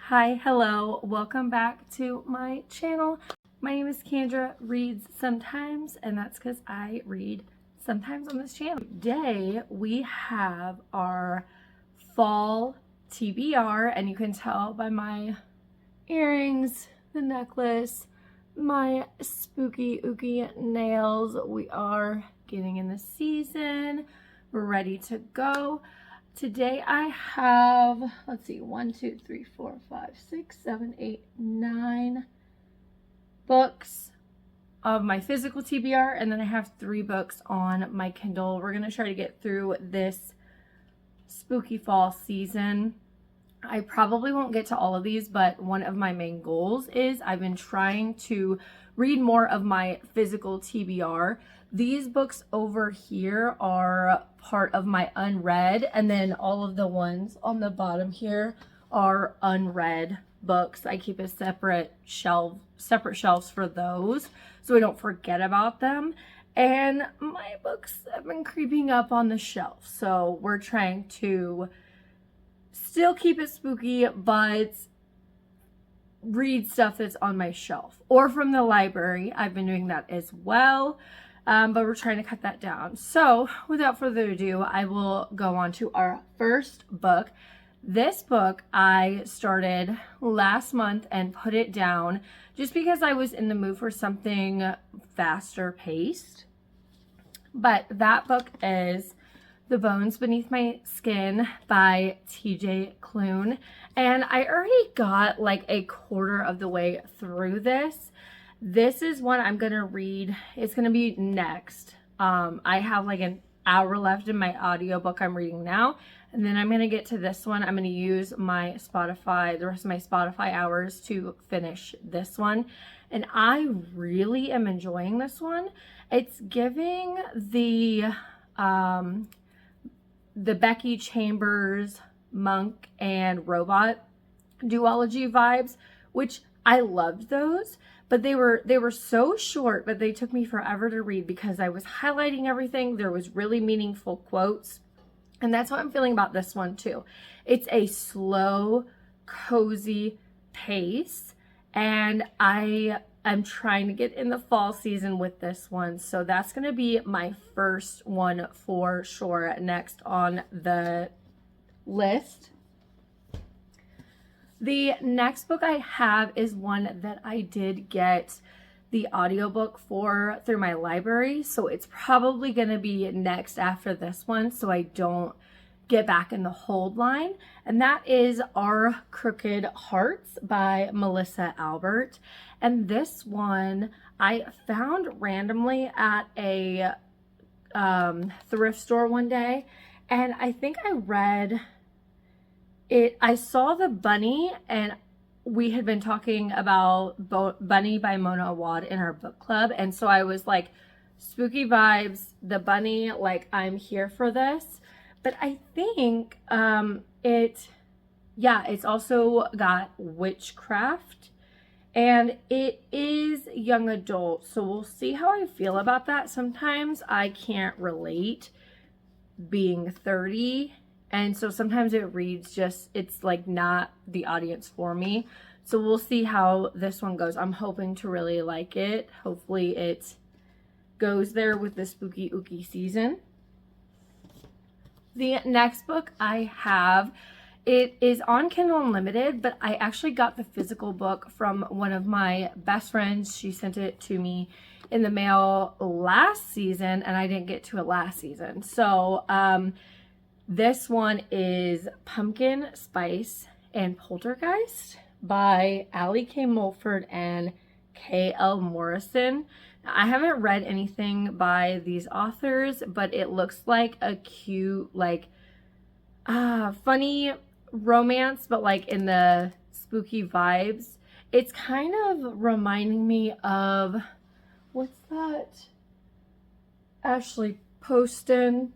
Hi, hello, welcome back to my channel. My name is Kendra Reads Sometimes, and that's because I read sometimes on this channel. Today we have our fall TBR, and you can tell by my earrings, the necklace, my spooky ooky nails, we are getting in the season. We're ready to go. Today I have, let's see, 1, 2, 3, 4, 5, 6, 7, 8, 9 books of my physical TBR, and then I have 3 books on my Kindle. We're going to try to get through this spooky fall season. I probably won't get to all of these, but one of my main goals is I've been trying to read more of my physical TBR. These books over here are part of my unread, and then all of the ones on the bottom here are unread books. I keep a separate shelves for those so I don't forget about them. And my books have been creeping up on the shelf, so we're trying to still keep it spooky, but read stuff that's on my shelf or from the library. I've been doing that as well. But we're trying to cut that down. So without further ado, I will go on to our first book. This book I started last month and put it down just because I was in the mood for something faster paced. But that book is The Bones Beneath My Skin by TJ Klune. And I already got like a quarter of the way through this. This is one I'm going to read. It's going to be next. I have like an hour left in my audiobook I'm reading now. And then I'm going to get to this one. I'm going to use my Spotify, the rest of my Spotify hours to finish this one. And I really am enjoying this one. It's giving the Becky Chambers monk and robot duology vibes, which I loved those. But they were so short, but they took me forever to read because I was highlighting everything. There was really meaningful quotes. And that's how I'm feeling about this one too. It's a slow, cozy pace. And I am trying to get in the fall season with this one. So that's going to be my first one for sure next on the list. The next book I have is one that I did get the audiobook for through my library. So it's probably going to be next after this one so I don't get back in the hold line. And that is Our Crooked Hearts by Melissa Albert. And this one I found randomly at a thrift store one day. And I think I read it. I saw the bunny, and we had been talking about Bunny by Mona Awad in our book club. And so I was like, spooky vibes, the bunny, like I'm here for this. But I think it's also got witchcraft, and it is young adult. So we'll see how I feel about that. Sometimes I can't relate being 30. And so sometimes it reads just, it's like not the audience for me. So we'll see how this one goes. I'm hoping to really like it. Hopefully it goes there with the spooky ooky season. The next book I have, it is on Kindle Unlimited, but I actually got the physical book from one of my best friends. She sent it to me in the mail last season, and I didn't get to it last season. So, this one is Pumpkin Spice and Poltergeist by Allie K. Mulford and K.L. Morrison. Now, I haven't read anything by these authors, but it looks like a cute, like, funny romance, but like in the spooky vibes. It's kind of reminding me of, what's that? Ashley Poston.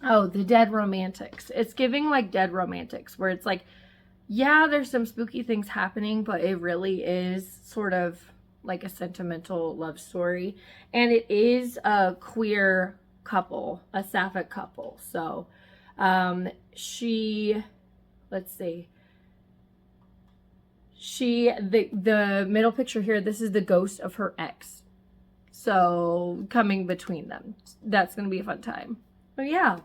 Oh, The Dead Romantics. It's giving like Dead Romantics, where it's like yeah, there's some spooky things happening, but it really is sort of like a sentimental love story. And it is a queer couple, a sapphic couple. So she, let's see. The middle picture here, this is the ghost of her ex. So coming between them. That's going to be a fun time. But yeah.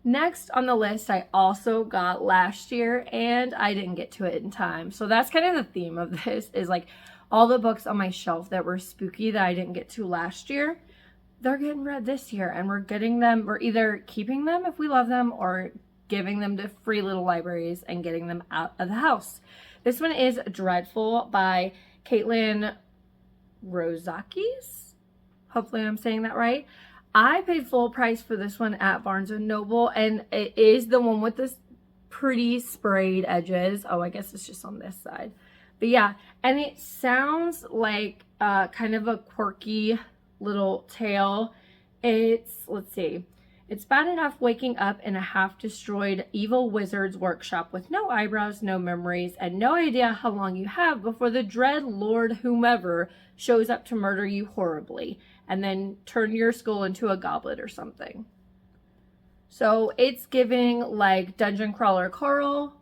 Next on the list, I also got last year, and I didn't get to it in time. So that's kind of the theme of this, is like all the books on my shelf that were spooky that I didn't get to last year, they're getting read this year, and we're getting them, we're either keeping them if we love them, or giving them to free little libraries and getting them out of the house. This one is Dreadful by Caitlin Rozakis. Hopefully I'm saying that right. I paid full price for this one at Barnes & Noble, and it is the one with this pretty sprayed edges. Oh, I guess it's just on this side. But yeah, and it sounds like kind of a quirky little tale. Let's see. It's bad enough waking up in a half-destroyed evil wizard's workshop with no eyebrows, no memories, and no idea how long you have before the dread Lord whomever shows up to murder you horribly and then turn your skull into a goblet or something. So it's giving like Dungeon Crawler Coral,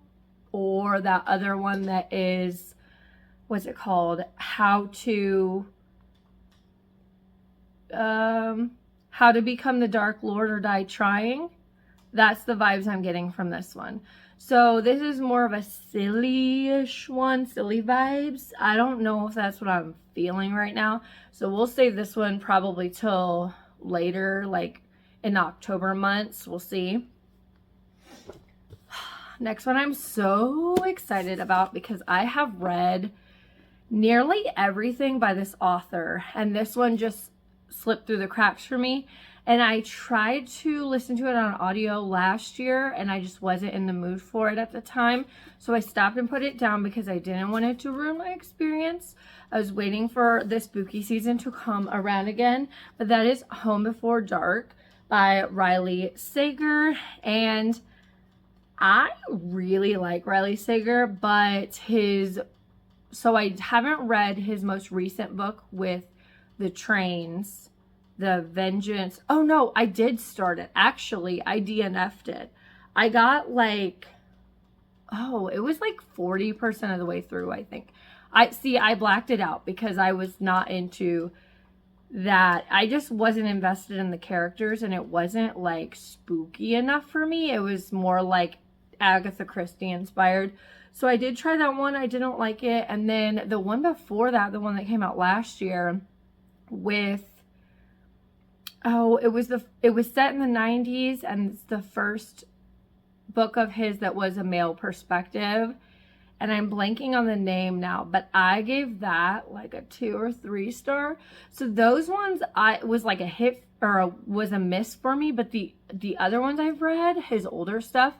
or that other one that is, what's it called? How to Become the Dark Lord or Die Trying. That's the vibes I'm getting from this one. So this is more of a silly-ish one, silly vibes. I don't know if that's what I'm feeling right now. So we'll save this one probably till later, like in October months. We'll see. Next one I'm so excited about because I have read nearly everything by this author, and this one just slipped through the cracks for me. And I tried to listen to it on audio last year, and I just wasn't in the mood for it at the time. So I stopped and put it down because I didn't want it to ruin my experience. I was waiting for the spooky season to come around again. But that is Home Before Dark by Riley Sager. And I really like Riley Sager, but so I haven't read his most recent book with the trains. The Vengeance. Oh no, I did start it. Actually, I DNF'd it. I got like, it was like 40% of the way through, I think. I blacked it out because I was not into that. I just wasn't invested in the characters, and it wasn't like spooky enough for me. It was more like Agatha Christie inspired. So I did try that one. I didn't like it. And then the one before that, the one that came out last year with, it was set in the 90s, and it's the first book of his that was a male perspective, and I'm blanking on the name now, but I gave that like a 2 or 3 star. So those ones was like a hit, or was a miss for me, but the other ones I've read, his older stuff,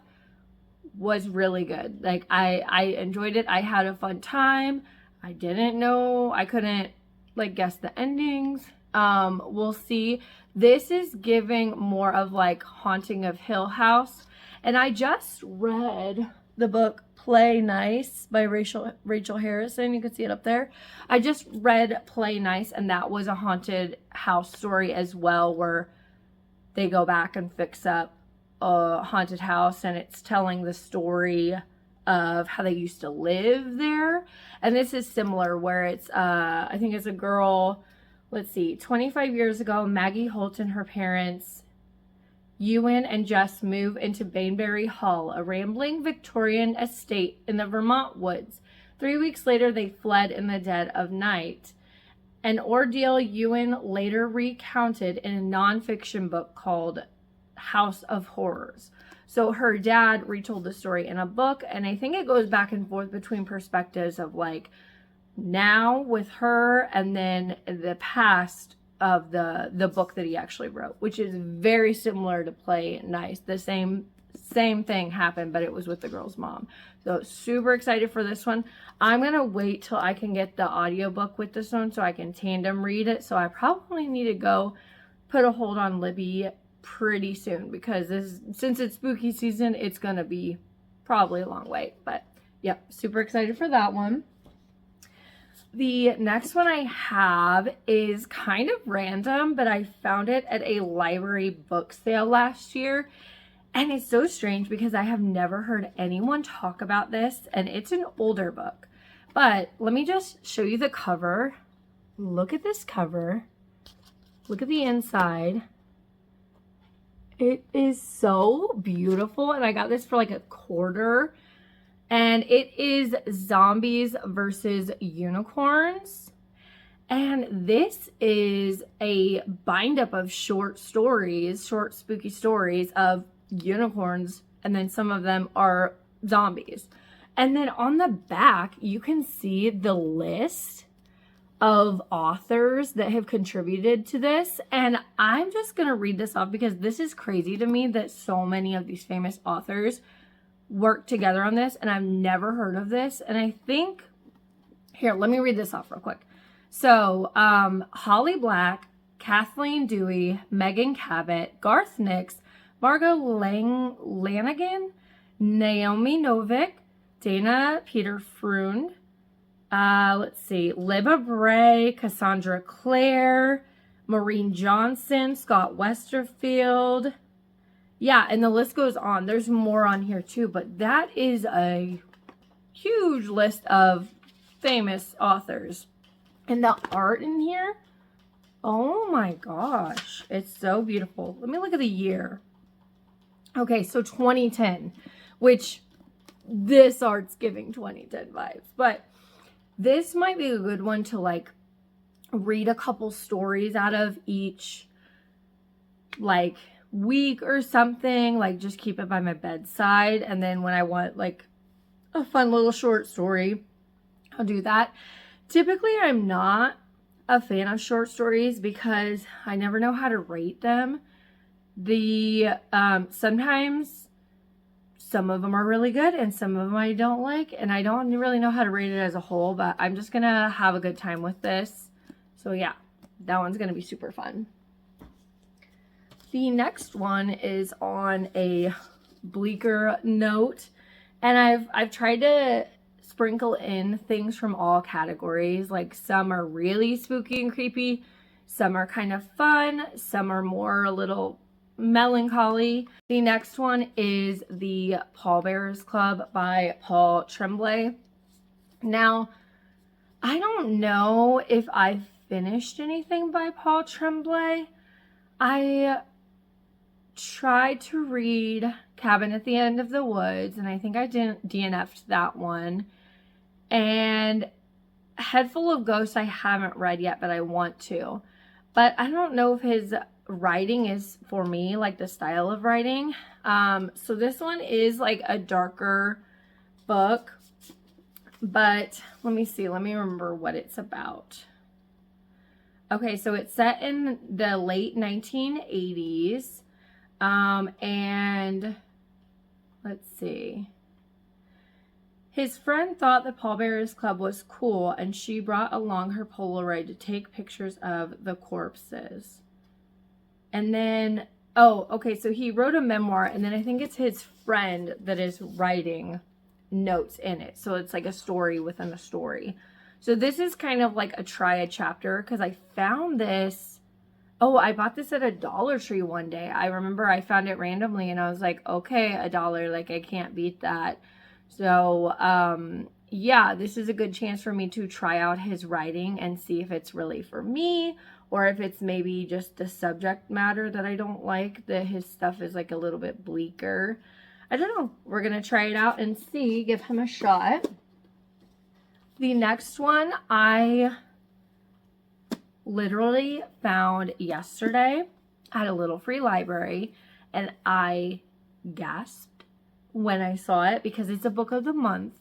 was really good. Like I enjoyed it. I had a fun time. I couldn't like guess the endings. We'll see. This is giving more of like Haunting of Hill House. And I just read the book Play Nice by Rachel Harrison. You can see it up there. I just read Play Nice, and that was a haunted house story as well, where they go back and fix up a haunted house, and it's telling the story of how they used to live there. And this is similar, where it's I think it's a girl, let's see, 25 years ago, Maggie Holt and her parents, Ewan and Jess, move into Bainbury Hall, a rambling Victorian estate in the Vermont woods. 3 weeks later, they fled in the dead of night. An ordeal Ewan later recounted in a nonfiction book called House of Horrors. So her dad retold the story in a book, and I think it goes back and forth between perspectives of like now with her, and then the past of the book that he actually wrote, which is very similar to Play Nice. The same thing happened, but it was with the girl's mom. So super excited for this one. I'm gonna wait till I can get the audiobook with this one so I can tandem read it. So I probably need to go put a hold on Libby pretty soon, because since it's spooky season, it's gonna be probably a long wait, but yep, super excited for that one. The next one I have is kind of random, but I found it at a library book sale last year. And it's so strange because I have never heard anyone talk about this, and it's an older book. But let me just show you the cover. Look at this cover. Look at the inside. It is so beautiful, and I got this for like $1.25. And it is Zombies versus Unicorns. And this is a bind up of short stories, short spooky stories of unicorns, and then some of them are zombies. And then on the back, you can see the list of authors that have contributed to this. And I'm just going to read this off because this is crazy to me that so many of these famous authors work together on this, and I've never heard of this. And I think, here, let me read this off real quick. So, Holly Black, Kathleen Dewey, Megan Cabot, Garth Nix, Margot Lanigan, Naomi Novik, Dana Peter Freund, let's see, Libba Bray, Cassandra Clare, Maureen Johnson, Scott Westerfield. Yeah, and the list goes on. There's more on here too, but that is a huge list of famous authors. And the art in here, oh my gosh, it's so beautiful. Let me look at the year. Okay, so 2010, which this art's giving 2010 vibes, but this might be a good one to like read a couple stories out of each like week or something, like just keep it by my bedside, and then when I want like a fun little short story, I'll do that. Typically, I'm not a fan of short stories because I never know how to rate them. Sometimes some of them are really good and some of them I don't like, and I don't really know how to rate it as a whole, but I'm just gonna have a good time with this. So yeah, that one's gonna be super fun. The next one is on a bleaker note, and I've tried to sprinkle in things from all categories. Like some are really spooky and creepy, some are kind of fun, some are more a little melancholy. The next one is the Pallbearers Club by Paul Tremblay. Now, I don't know if I've finished anything by Paul Tremblay. I tried to read Cabin at the End of the Woods, and I think I didn't DNF'd that one. And Head Full of Ghosts I haven't read yet, but I want to. But I don't know if his writing is for me, like the style of writing. So this one is like a darker book, but let me see, let me remember what it's about. Okay, so it's set in the late 1980s, and let's see. His friend thought the Pallbearers Club was cool, and she brought along her Polaroid to take pictures of the corpses. And then, oh, okay, so he wrote a memoir, and then I think it's his friend that is writing notes in it. So it's like a story within a story. So this is kind of like a try a chapter, because I found this, oh, I bought this at a Dollar Tree one day. I remember I found it randomly, and I was like, okay, $1, like I can't beat that. So, yeah, this is a good chance for me to try out his writing and see if it's really for me, or if it's maybe just the subject matter that I don't like, that his stuff is like a little bit bleaker. I don't know. We're going to try it out and see, give him a shot. The next one I literally found yesterday at a little free library, and I gasped when I saw it because it's a book of the month,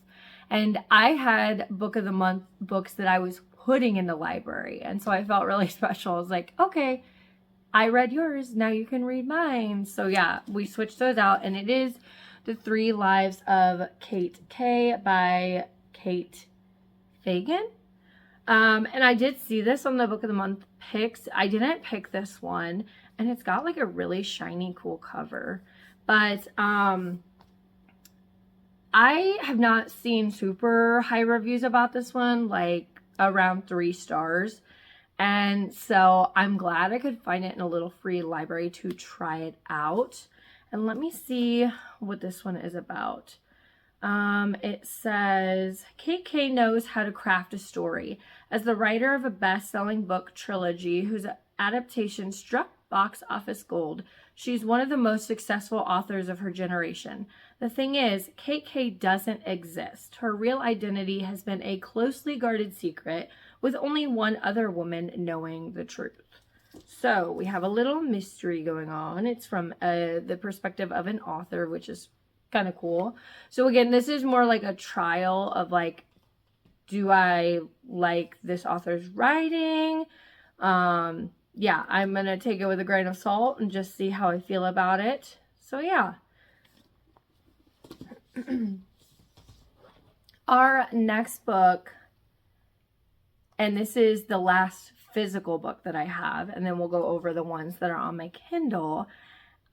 and I had book of the month books that I was putting in the library, and so I felt really special. I was like, okay, I read yours, now you can read mine. So yeah, we switched those out, and it is The 3 Lives of Kate K by Kate Fagan. And I did see this on the book of the month picks. I didn't pick this one, and it's got like a really shiny cool cover, but I have not seen super high reviews about this one, like around 3 stars. And so I'm glad I could find it in a little free library to try it out. And let me see what this one is about. It says, KK knows how to craft a story. As the writer of a best-selling book trilogy whose adaptation struck box office gold, she's one of the most successful authors of her generation. The thing is, KK doesn't exist. Her real identity has been a closely guarded secret, with only one other woman knowing the truth. So we have a little mystery going on. It's from the perspective of an author, which is kind of cool. So again, this is more like a trial of like, do I like this author's writing? Yeah, I'm going to take it with a grain of salt and just see how I feel about it. So yeah. Our next book, and this is the last physical book that I have, and then we'll go over the ones that are on my Kindle.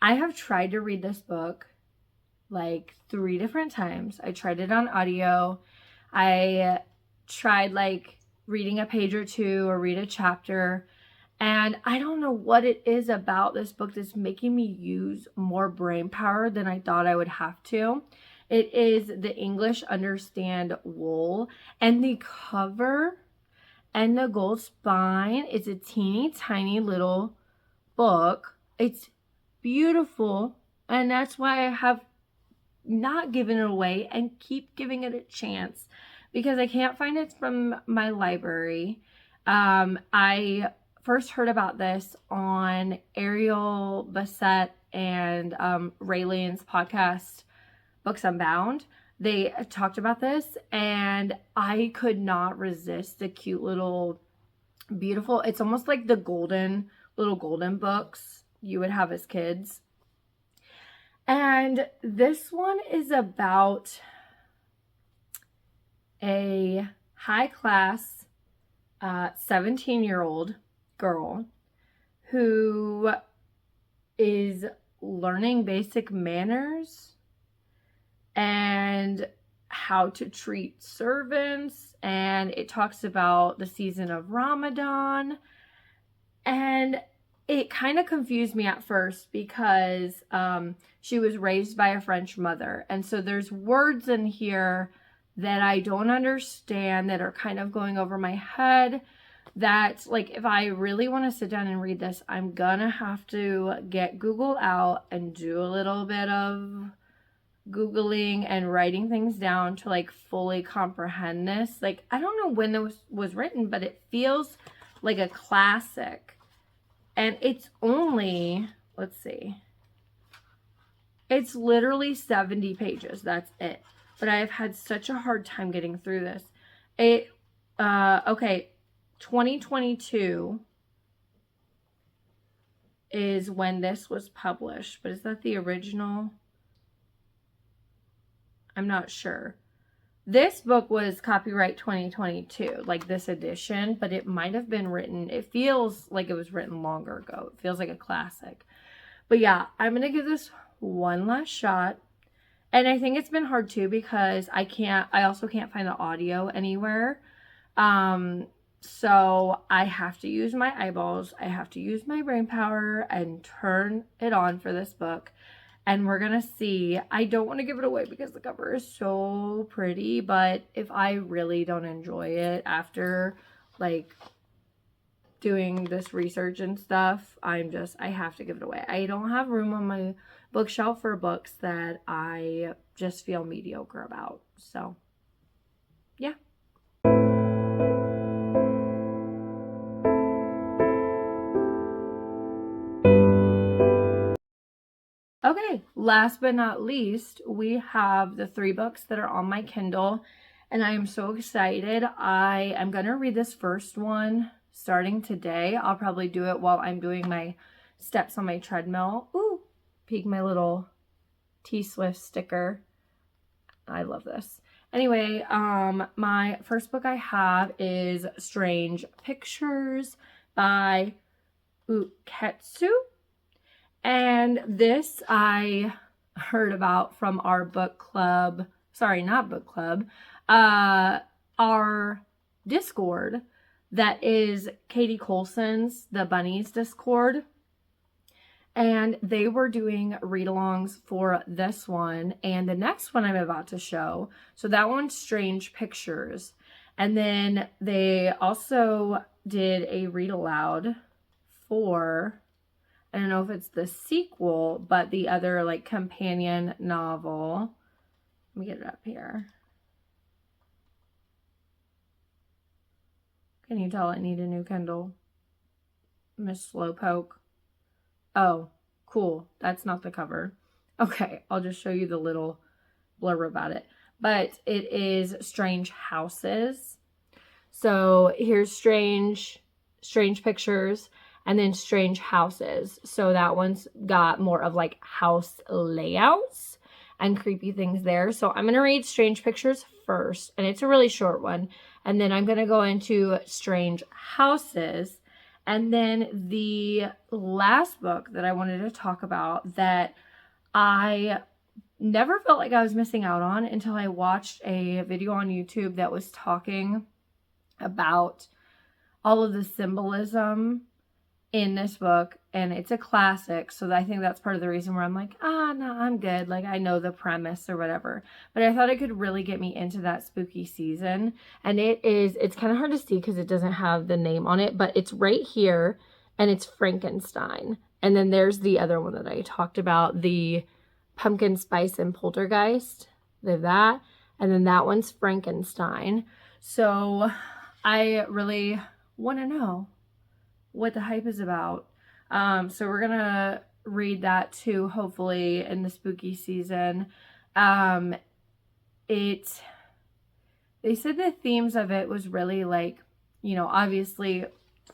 I have tried to read this book like 3 different times. I tried it on audio. I tried like reading a page or 2 or read a chapter. And I don't know what it is about this book that's making me use more brain power than I thought I would have to. It is The English Understand Wool. And the cover and the gold spine, it's a teeny tiny little book. It's beautiful. And that's why I have not given it away and keep giving it a chance, because I can't find it from my library. I first heard about this on Ariel Bassett and Raylan's podcast, Books Unbound. They talked about this, and I could not resist the cute little, beautiful, it's almost like the little golden books you would have as kids. And this one is about a high-class 17-year-old girl who is learning basic manners and how to treat servants. And it talks about the season of Ramadan. And it kind of confused me at first because she was raised by a French mother. And so there's words in here that I don't understand that are kind of going over my head, that like if I really want to sit down and read this, I'm gonna have to get Google out and do a little bit of Googling and writing things down to like fully comprehend this. Like, I don't know when this was written, but it feels like a classic. And it's only, let's see, it's literally 70 pages. That's it. But I have had such a hard time getting through this. Okay, 2022 is when this was published. But is that the original? I'm not sure. This book was copyright 2022, like this edition, but it might have been written, it feels like it was written longer ago. It feels like a classic. But yeah, I'm going to give this one last shot. And I think it's been hard too because I also can't find the audio anywhere. So I have to use my eyeballs. I have to use my brain power and turn it on for this book. And we're going to see. I don't want to give it away because the cover is so pretty. But if I really don't enjoy it after, like, doing this research and stuff, I have to give it away. I don't have room on my bookshelf for books that I just feel mediocre about. So, yeah. Okay, last but not least, we have the 3 books that are on my Kindle, and I am so excited. I am going to read this first one starting today. I'll probably do it while I'm doing my steps on my treadmill. Ooh, peek my little T-Swift sticker. I love this. Anyway, my first book I have is Strange Pictures by Uketsu. And this I heard about from our book club sorry, not book club, our Discord that is Katie Colson's, the Bunnies Discord. And they were doing read-alongs for this one and the next one I'm about to show. So that one's Strange Pictures. And then they also did a read-aloud for, I don't know if it's the sequel, but the other like companion novel. Let me get it up here. Can you tell it needed a new Kindle? Miss Slowpoke. Oh, cool. That's not the cover. Okay, I'll just show you the little blurb about it. But it is Strange Houses. So here's Strange Pictures, and then Strange Houses. So that one's got more of like house layouts and creepy things there. So I'm going to read Strange Pictures first, and it's a really short one. And then I'm going to go into Strange Houses. And then the last book that I wanted to talk about that I never felt like I was missing out on until I watched a video on YouTube that was talking about all of the symbolism in this book. And it's a classic, so I think that's part of the reason where I'm like, no, I'm good. Like, I know the premise or whatever. But I thought it could really get me into that spooky season. And it's kind of hard to see because it doesn't have the name on it, but it's right here, and it's Frankenstein. And then there's the other one that I talked about, the Pumpkin Spice and Poltergeist. They have that. And then that one's Frankenstein. So I really want to know what the hype is about. So we're gonna read that too, hopefully in the spooky season. They said the themes of it was really like, you know, obviously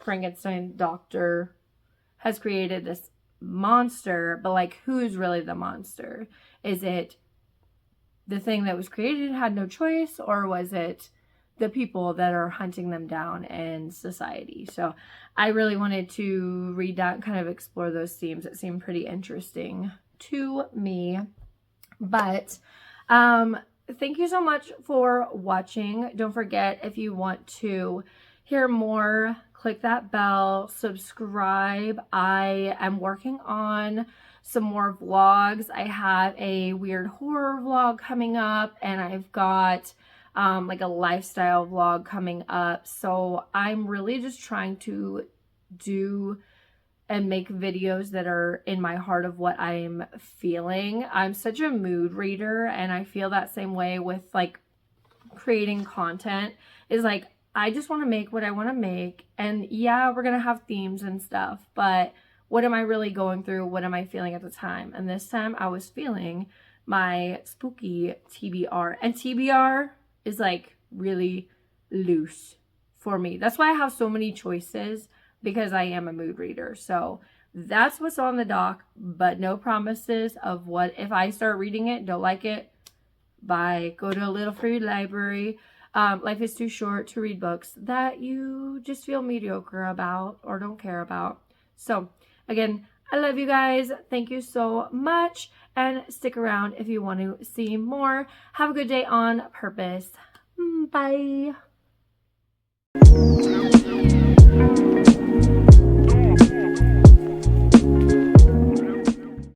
Frankenstein doctor has created this monster, but like, who's really the monster? Is it the thing that was created had no choice, or was it the people that are hunting them down in society? So I really wanted to read that and kind of explore those themes. It seemed pretty interesting to me. But thank you so much for watching. Don't forget, if you want to hear more, click that bell, subscribe. I am working on some more vlogs. I have a weird horror vlog coming up, and I've got like a lifestyle vlog coming up. So I'm really just trying to do and make videos that are in my heart of what I'm feeling. I'm such a mood reader, and I feel that same way with like creating content. Is like, I just want to make what I want to make, and yeah, we're gonna have themes and stuff, but what am I really going through? What am I feeling at the time? And this time I was feeling my spooky TBR, and TBR is like really loose for me. That's why I have so many choices, because I am a mood reader. So that's what's on the dock, but no promises of what if I start reading it, don't like it, bye. Go to a little free library. Life is too short to read books that you just feel mediocre about or don't care about. So again, I love you guys. Thank you so much. And stick around if you want to see more. Have a good day on purpose. Bye.